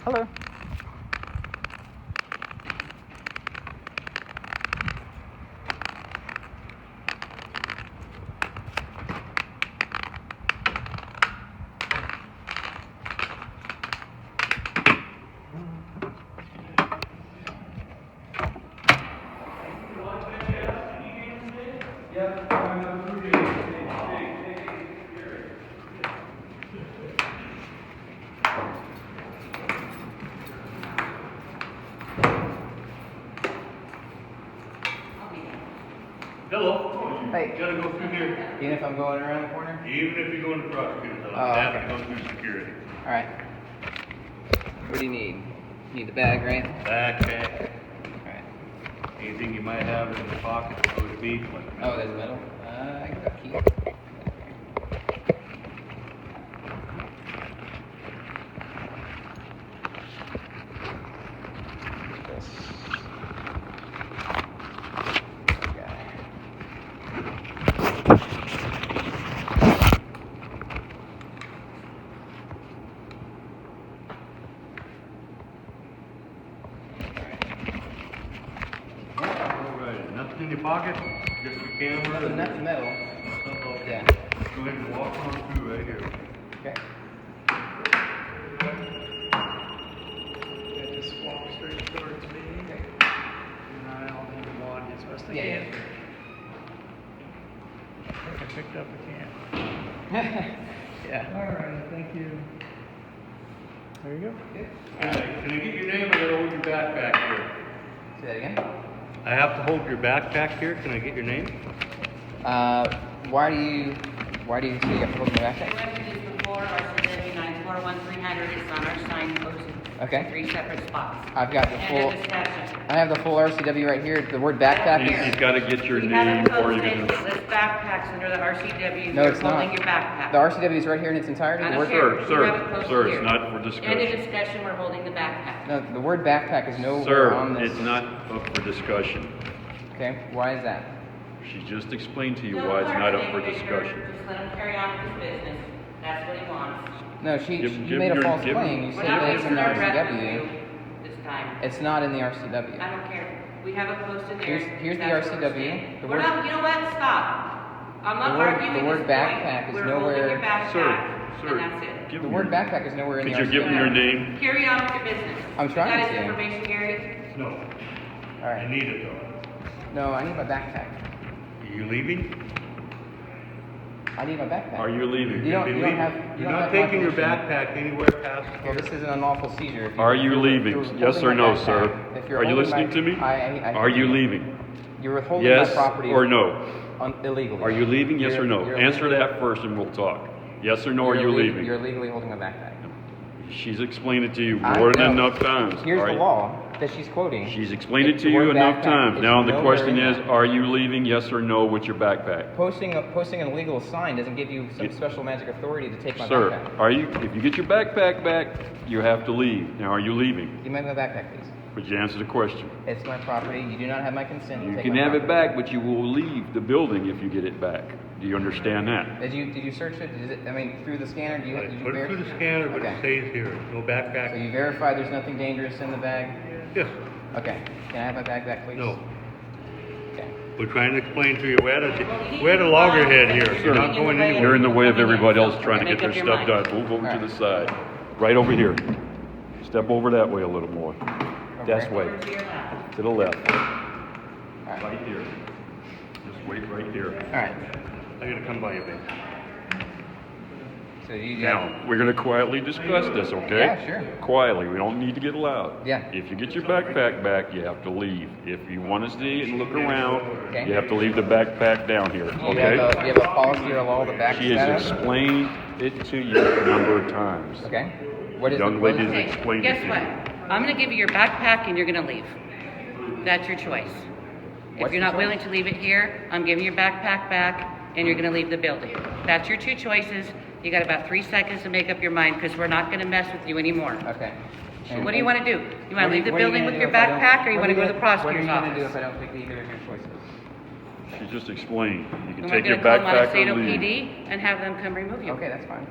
Hello. Hello. Hey. You gotta go through here. Even if I'm going around the corner? Even if you're going to prosecutor's office, Oh, you have okay. to go through security. All right. What do you need? You need the bag, right? Backpack, All right. anything you might have in the pocket, so to speak. Oh, there's metal. I got a key. This. Alright, nothing in your pocket? Just the camera? Nothing metal. Okay. Yeah. Go ahead and walk on through right here. Okay. Just walk straight towards me. Okay. And I'll need a wand as best I Yeah, can. I think I picked up a can. Yeah. All right, thank you. There you go. Good. Alright, can I get your name? I gotta hold your backpack here. Say that again. I have to hold your backpack here. Can I get your name? Why do you say you have to hold my backpack? Refugees before RCW 941300 is on our sign posted. Okay. 3 separate spots. I've got the And full. a discussion. I have the full RCW right here. The word backpack He's is. gotta get your We name haven't or you're posted gonna... this backpack's under the RCW. No, You're it's not. holding your backpack. The RCW is right here in its entirety. I The don't word. care. Sir, You have it posted sir, here. it's not for End of discussion. discussion, we're holding the backpack. No, the word backpack is nowhere on Sir, this. it's not up for discussion. Okay. Why is that? She just explained to you No why it's not up for clarification, discussion. Just let him carry on with his business. That's what he wants. No, Give you made a your- false give claim. You We're said not that it's in using the our breath RCW. review this time. It's not in the I RCW. don't care. We have it posted there. Here's the That's what we're RCW. saying. The We're word- not, you know what? Stop. I'm not arguing the word this backpack point. is We're nowhere- holding your backpack, Sir, and that's it. give The me word your- backpack is nowhere in Could the you RCW. give me your name? Carry on with your business. I'm trying You got to. his information, Gary? No, All I right. need it though. No, I need my backpack. Are you leaving? I need my backpack. Are you leaving? You don't Be have. leaving. You You're don't not have my taking your permission. backpack anywhere past Well, here. this is an unlawful seizure. If Are you if leaving? you're Yes holding or my no, backpack- sir? if you're Are you holding listening my- to me? I Are you leaving? You're withholding Yes my property. or no? Illegally. Are you leaving? Yes or no? You're Answer illegally- that first and we'll talk. Yes or no, are you're you illeg- leaving? You're illegally holding my backpack. She's explained it to you I more than know. enough times. Here's all the right? law that she's quoting. She's explained it to The you word enough backpack times. is Now the nowhere question in is, that. are you leaving? Yes or no with your backpack? Posting an illegal sign doesn't give you some special magic authority to take my Sir, backpack. are you? If you get your backpack back, you have to leave. Now, are you leaving? Give me my backpack, please. Would you answer the question? It's my property. You do not have my consent to You take can my have it property. back, but you will leave the building if you get it back. Do you understand that? Did you search it? I mean, through the scanner? Did you Put it through the scanner, but Okay. it stays here. No So backpack. you verify there's nothing dangerous in the bag? Yes. Okay. Can I have my bag back, please? No. Okay. We're trying to explain to you. We had a loggerhead here. You're not going anywhere. You're in the way of everybody else trying to get their stuff done. Move over to the side. Right over here. Step over that way a little more. That way. Over to your left. To the left. All right. Right here. Just wait right here. All right. I gotta come by you, babe. So you Now, we're gonna quietly discuss this, okay? Yeah, sure. Quietly, we don't need to get loud. Yeah. If you get your backpack back, you have to leave. If you want to stay and look around, Okay. you have to leave the backpack down here, Do you okay? have a policy or a law that backs She that has up? explained it to you a number of times. Okay. What is Young what lady is is it? Okay, explained it guess to what? you. I'm gonna give you your backpack and you're gonna leave. That's your choice. If What's you're the not choice? willing to leave it here, I'm giving your backpack back and you're gonna leave the building. That's your two choices. You got about 3 seconds to make up your mind because we're not gonna mess with you anymore. Okay. What do you wanna do? You What wanna are leave the what are you building gonna with do your if I don't- backpack or you what wanna are go to the prosecutor's What are you gonna do office? if I don't take either of your choices? She just explained. You can And take we're your gonna call backpack Montesano or leave. PD and have them come remove you. Okay, that's fine.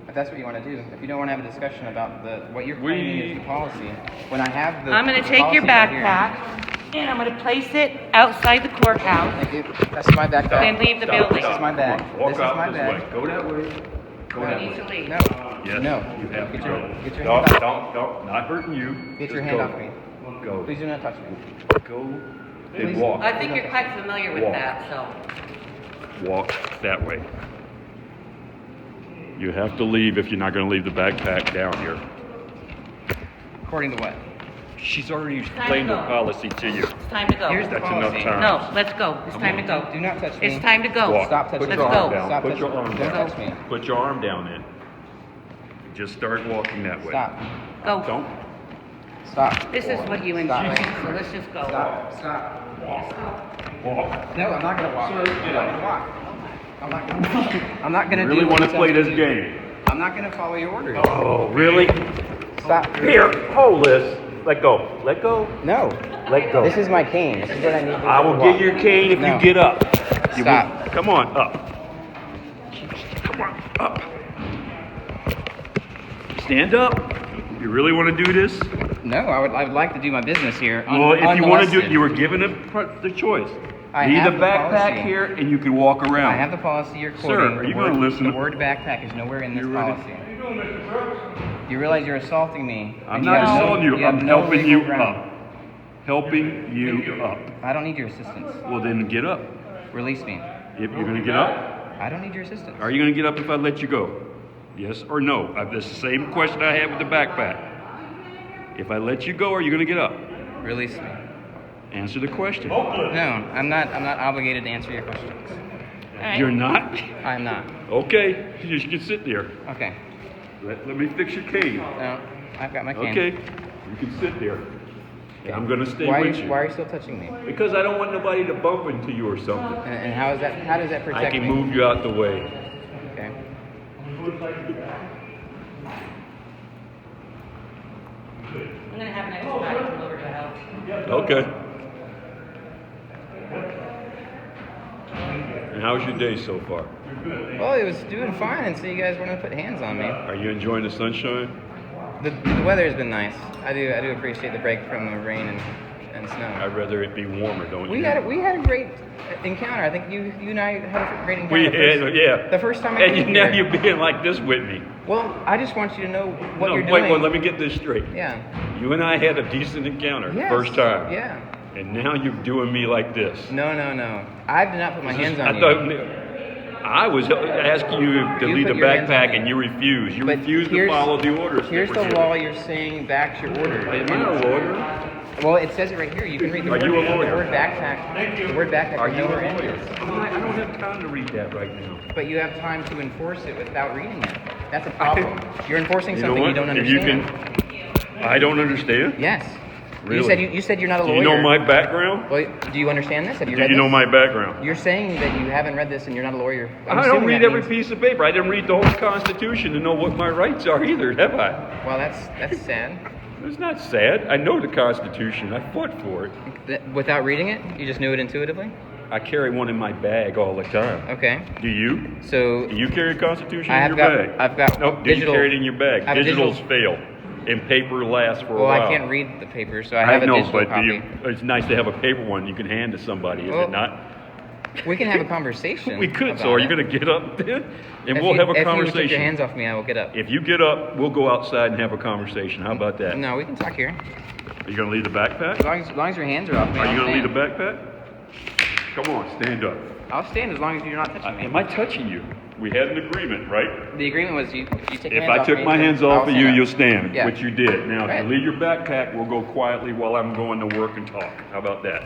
If that's what you want to do. If you don't want to have a discussion about what you're claiming is the policy, when I have the I'm going to the take your policy right here- backpack and I'm going to place it outside the courthouse Thank you. That's my backpack. and leave the building. This is my bag. Come on, walk This is out my this bag. way. Go that way. Go You that need way. to leave. No. Yes, No. you have to Get your- go. get your No, hand off. don't, not hurting you. Get your Just hand go. off me. Go. Please do not touch me. Go Please. and walk. I think you're quite familiar with Walk. that, so. Walk that way. You have to leave if you're not going to leave the backpack down here. According to what? She's already to explained her go. policy to you. It's time to go. Here's the That's enough policy. time. No, let's go. It's time to go. Do not touch me. It's time to go. Walk. Stop touching Put me. your Let's arm go. down. Stop Put touching your arm me. down. Don't touch me. Put your arm down then. Just start walking that way. Stop. Go. Don't. Oh. This is what you enjoy, Stop. so let's just go. Stop. Stop. Walk. No, I'm not gonna walk. Sir, I'm not gonna walk. I'm not gonna walk. I'm not gonna You do really what want to you tell play me this do. game? I'm not gonna follow your orders. Oh, really? Stop. Here, hold this. Let go. Let go. No. Let go. This is my cane. This is what I need to do. I will to give you walk. your cane if No. you get up. You Stop. will- Come on, up. Come on, up. Stand up. You really want to do this? No, I would like to do my business here. Well, if you want to do it, unmolested. you were given the choice. I Leave have the the backpack policy. here and you can walk around. I have the policy you're Sir, quoting. are The you gonna word- listen? The word backpack is nowhere in this You ready? policy. You realize you're assaulting me. I'm and not have no- assaulting you. have I'm no helping legal you ground. up. Helping you up. I don't need your assistance. Well, then get up. Release me. If you're going to get up, I don't need your assistance. are you going to get up if I let you go? Yes or no? That's the same question I had with the backpack. If I let you go, are you going to get up? Release me. Answer the question. No, I'm not obligated to answer your questions. All right. You're not? I'm not. Okay, you can sit there. Okay. Let me fix your cane. No, I've got my cane. Okay, you can sit there. And I'm going to stay Why with are you. you still touching me? Because I don't want nobody to bump into you or something. And how is that? How does that protect I can me? move you out the way. Okay. I'm gonna have an extra guy come over to help. Okay. And how's your day so far? Well, it was doing fine until you guys wanted to put hands on me. Are you enjoying the sunshine? The weather has been nice. I do appreciate the break from the rain and snow. I'd rather it be warmer, don't you? We had a great encounter. I think you and I had a great encounter. We the first- had, yeah. The first time I And came now here. you're being like this with me. Well, I just want you to know what you're wait, doing. well, let me get this straight. Yeah. You and I had a decent encounter the Yes. first time. Yeah. And now you're doing me like this. No. I did not put my hands on I you. thought I was asking you to You leave the put your hands on backpack me. and you refused. You But refused to here's- follow the orders. Here's that were the given. law you're saying backs your order. Am I a lawyer? Well, it says it right here. You can read the Are word. you a lawyer? The word backpack. The word backpack Are is you a nowhere in lawyer? this. I don't have time to read that right now. But you have time to enforce it without reading it. That's a problem. You're enforcing You know something what? you don't If you understand. I don't understand. Yes. Really? You said you're not a Do lawyer. you know my background? Well, do you understand this? Have you Do read you know this? my background? You're saying that you haven't read this and you're not a lawyer. I'm I don't assuming read that every means- piece of paper. I didn't read the whole Constitution to know what my rights are either, have I? Well, that's sad. It's not sad. I know the Constitution. I fought for it. Without reading it, you just knew it intuitively. I carry one in my bag all the time. Okay. Do you? So Do you carry the Constitution I in have your got- bag? I've got Nope. Do digital- you carry it in your bag? I have a Digitals digital- fail, and paper lasts for a well, while. I can't read the paper, so I have a know, digital but copy. it's nice to have a paper one you can hand to somebody, is Well, it not? We can have a conversation. We could. So about are you it. going to get up then, and If we'll you- have a If you took conversation? your hands off me, I will get up. If you get up, we'll go outside and have a conversation. How about that? No, we can talk here. Are you going to leave the backpack? As long as your hands are off me, Are you I'll going to leave the stand. backpack? Come on, stand up. I'll stand as long as you're not touching me. Am I touching you? We had an agreement, right? The agreement was if you take your If hands I off took me, my hands I'll off of stand you, up. you'll stand, Yeah. which you did. Now, if Right. you leave your backpack, we'll go quietly while I'm going to work and talk. How about that?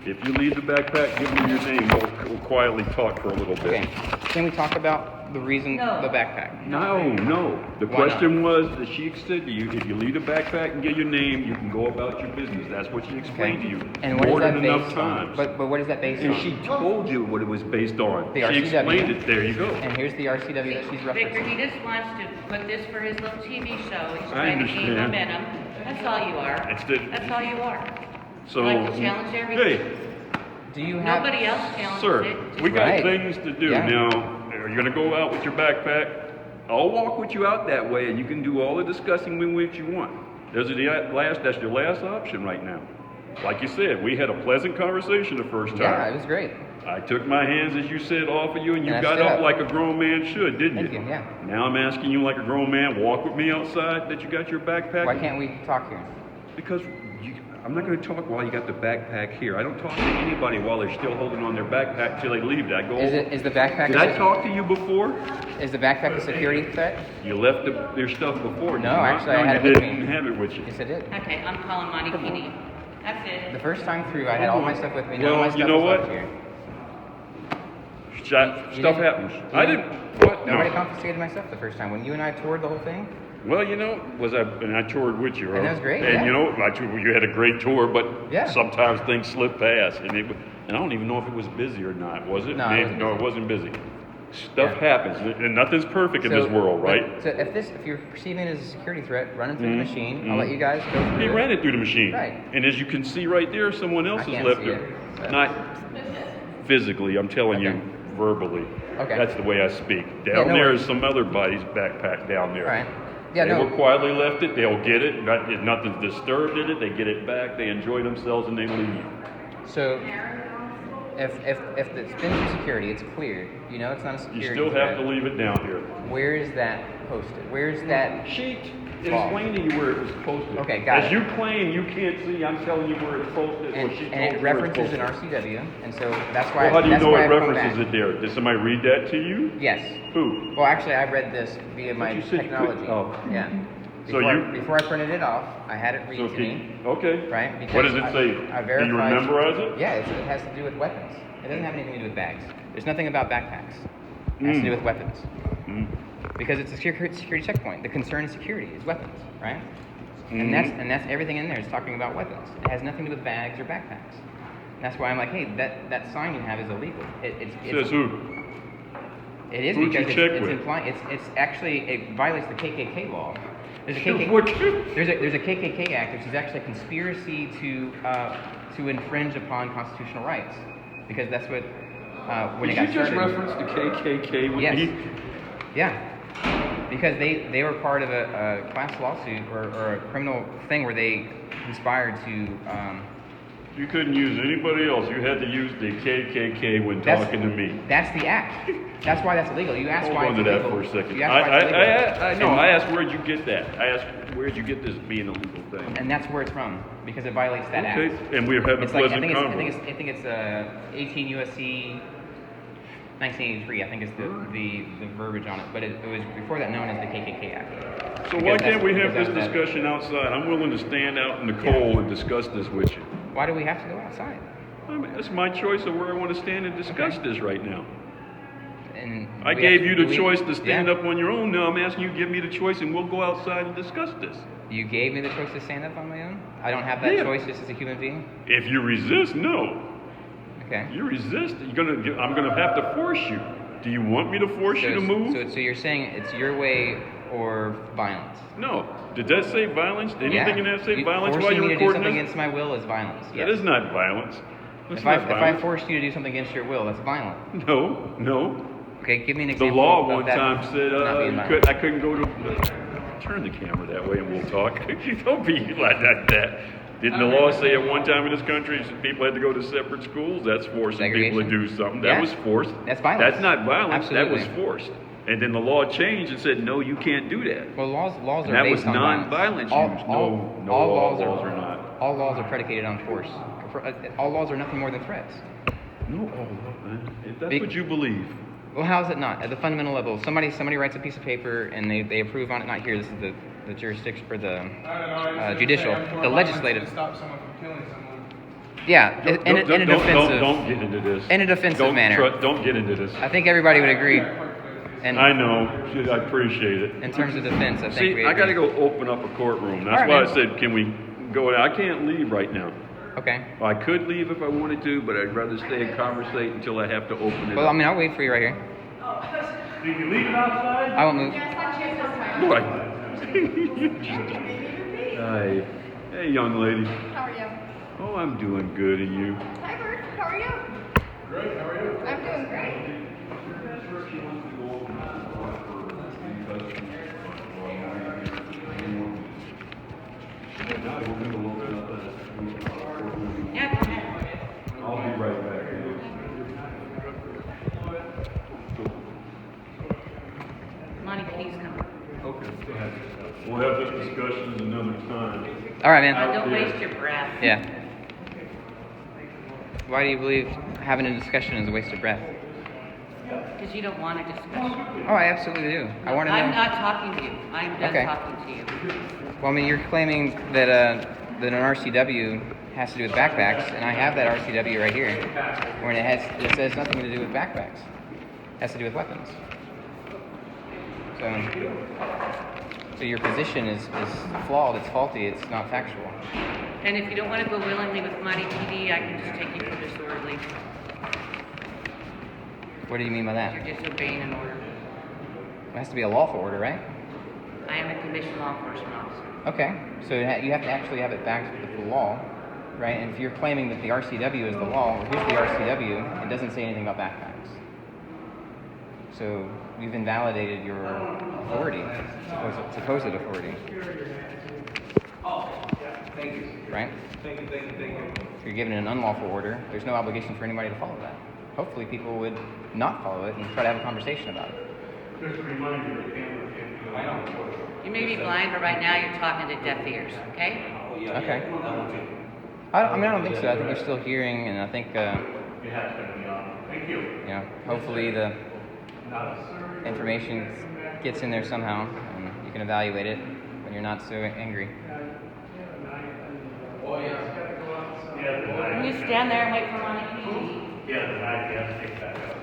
If you leave the backpack, give me your name. We'll quietly talk for a little bit. Okay. Can we talk about the reason No. the backpack? No. The Why question was that she said to you, if you leave the backpack and get your name, you can go about your business. That's what she explained to you And what more is that than enough based on? times. But what is that based And on? she told you what it was based on. The She RCW. explained it. There you go. And here's the RCW that she's Victor, referencing. he just wants to put this for his little TV show. He's I trying to gain understand. momentum. That's all you are. That's all you are. So, You like to challenge everything? hey, Do you have? Nobody else challenges sir, it. we got Right. things to do. Yeah. Now, are you going to go out with your backpack? I'll walk with you out that way, and you can do all the discussing with which you want. That's your last option right now. Like you said, we had a pleasant conversation the first time. Yeah, it was great. I took my hands, as you said, off of you, and you And I got stood up up. like a grown man should, didn't Thank you? you, yeah. Now I'm asking you like a grown man, walk with me outside that you got your backpack? Why can't we talk here? Because I'm not going to talk while you got the backpack here. I don't talk to anybody while they're still holding on their backpack until they leave. Did I go Is the backpack? Did I talk to you before? Is the backpack a security threat? You left your stuff before. No, did you not? actually, I No, had you it with didn't me. have it with you. Yes, I did. Okay, I'm calling Monty PD. That's it. The first time through, I had all my stuff with me. None of Well, my stuff you know was what? left here. Stuff didn't- happens. you I didn't- didn't. What? Nobody No. confiscated my stuff the first time. When you and I toured the whole thing, Well, you know, I toured with you, right? And that was great, And yeah. you know, you had a great tour, but Yeah. sometimes things slip past, and I don't even know if it was busy or not. Was it? No, it wasn't No, it busy. wasn't busy. Stuff Yeah. happens, and nothing's perfect in this world, right? So if you're perceiving it as a security threat, run it through the Mhm, machine. mhm. I'll let you guys go through He it. ran it through the machine, Right. and as you can see right there, someone else I has can't left see it. it, but- Not physically, I'm telling you, Okay. verbally. Okay. That's the way I speak. Down no there worries. is some other body's backpack down there. All right. Yeah, They no. were quietly left it. They'll get it. Nothing's disturbed in it. They get it back. They enjoy themselves and they leave. So if it's been through security, it's cleared. You know it's not a You security still threat. have to leave it down here. Where is that posted? Where's that? Sheet Well, explain to you where it was posted. Okay, got As it. you claim you can't see, I'm telling you where it's posted. And, Well, she and told it you where it's references an posted. RCW, and so that's why. Well, how do you that's know why it I've come references back. it there? Did somebody read that to you? Yes. Who? Well, actually, I read this via my you said you technology. could- oh. Yeah. So Before I printed it off, I had it read So to can me. okay. Right? What does it Because say? I Do you verified- memorize it? Yeah, it has to do with weapons. It doesn't have anything to do with bags. There's nothing about backpacks. It has to do with weapons. Mm. Because it's a security checkpoint. The concern is security, is weapons, right? Mhm. And that's everything in there is talking about weapons. It has nothing to do with bags or backpacks. And that's why I'm like, hey, that sign you have is illegal. Says who? It is Who'd you because check it's with? implying it's actually it violates the KKK law. There's a What? there's a KKK act, which is actually a conspiracy to infringe upon constitutional rights, because that's what when it Did got you just started. reference the KKK with Yes. me? Yeah, because they were part of a class lawsuit or a criminal thing where they conspired to. You couldn't use anybody else. You had to use the KKK when That's- talking to me. That's the act. That's why that's illegal. You asked Hold why on it's to that illegal. for a second. You asked why it's illegal. I know. I asked where'd you get that? I asked where'd you get this being a legal thing? And that's where it's from, because it violates that Okay, act. and we're having a It's like I pleasant think it's convo. I think it's 18 USC 1983. I think is the verbiage on it, but it was before that known as the KKK Act. So Because why that's- can't we have because this that's- discussion outside? I'm willing to stand out in the cold and discuss this with you. Why do we have to go outside? I mean, it's my choice of where I want to stand and discuss this right now. And I we gave have- you the we- choice to stand yeah. up on your own. Now I'm asking you to give me the choice and we'll go outside and discuss this. You gave me the choice to stand up on my own. I don't have that Yeah. choice just as a human being. If you resist, no. Okay. You resist, I'm gonna have to force you. Do you want me to force you to move? So you're saying it's your way or violence? No. Did that say violence? Anything in that say violence while Forcing you're me to do recording something this? against my will is violence. That Yes. is not violence. That's If not I violence. forced you to do something against your will, that's violent. No. Okay, give me an The example. law of one that time said not being violent. I couldn't go to. Turn the camera that way and we'll talk. Don't be like that. Didn't the law say at one time in this country people had to go to separate schools? That's forcing people to Segregation. do something. Yeah. That was forced. That's violence. That's not violence. That was Absolutely. forced. And then the law changed and said, no, you can't do that. Well, laws And are that based was on non-violent violence. use. All Laws laws are not. All laws are predicated on force. All laws are nothing more than threats. No, all law, man. If that's Big- what you believe. Well, how is it not? At the fundamental level, somebody writes a piece of paper and they approve on it. Not here. This is the jurisdiction for the judicial, the legislative. Stop someone from killing someone. Yeah, in a defensive. Don't get into this. In a defensive manner. Don't get into this. I think everybody would agree. And I know. I appreciate it. in terms of defense, I think See, we I got to agree. go open up a courtroom. That's All right, why man. I said, can we go? I can't leave right now. Okay. I could leave if I wanted to, but I'd rather stay and conversate until I have to open it Well, I up. mean, I'll wait for you right here. Did you leave it outside? I won't move. Right. Hi. Hey, young lady. How are you? Oh, I'm doing good, and you? Hi, Bert. How are you? Great. How are you? I'm doing great. Yeah, go ahead. I'll be right back. Monty, please come. Okay. We'll have this discussion another time. All right, man. Don't waste your breath. Yeah. Why do you believe having a discussion is a waste of breath? Because you don't want a discussion. Oh, I absolutely do. I want to know. I'm not talking to you. I'm done Okay. talking to you. Well, I mean, you're claiming that that an RCW has to do with backpacks, and I have that RCW right here, when it says nothing to do with backpacks. It has to do with weapons. So your position is flawed. It's faulty. It's not factual. And if you don't want to go willingly with Monty PD, I can just take you for disorderly. What do you mean by that? You're disobeying an order. It has to be a lawful order, right? I am a commissioned law enforcement officer. Okay, so you have to actually have it backed with the law, right? And if you're claiming that the RCW is the law, well, here's the RCW. It doesn't say anything about backpacks. So you've invalidated your authority, supposed authority. Right? If you're given an unlawful order, there's no obligation for anybody to follow that. Hopefully people would not follow it and try to have a conversation about it. Just a reminder, the camera can't do it. You may be blind, but right now you're talking to deaf ears, okay? Okay. I mean, I don't think so. I think you're still hearing, and I think, It has been beyond. Thank you. you know, hopefully the information gets in there somehow, and you can evaluate it when you're not so angry. Can you stand there and wait for Monty PD? Yeah, the knife, you have to take that out.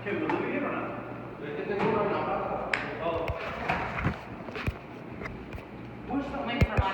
Can we leave it or not? Just don't wait for Monty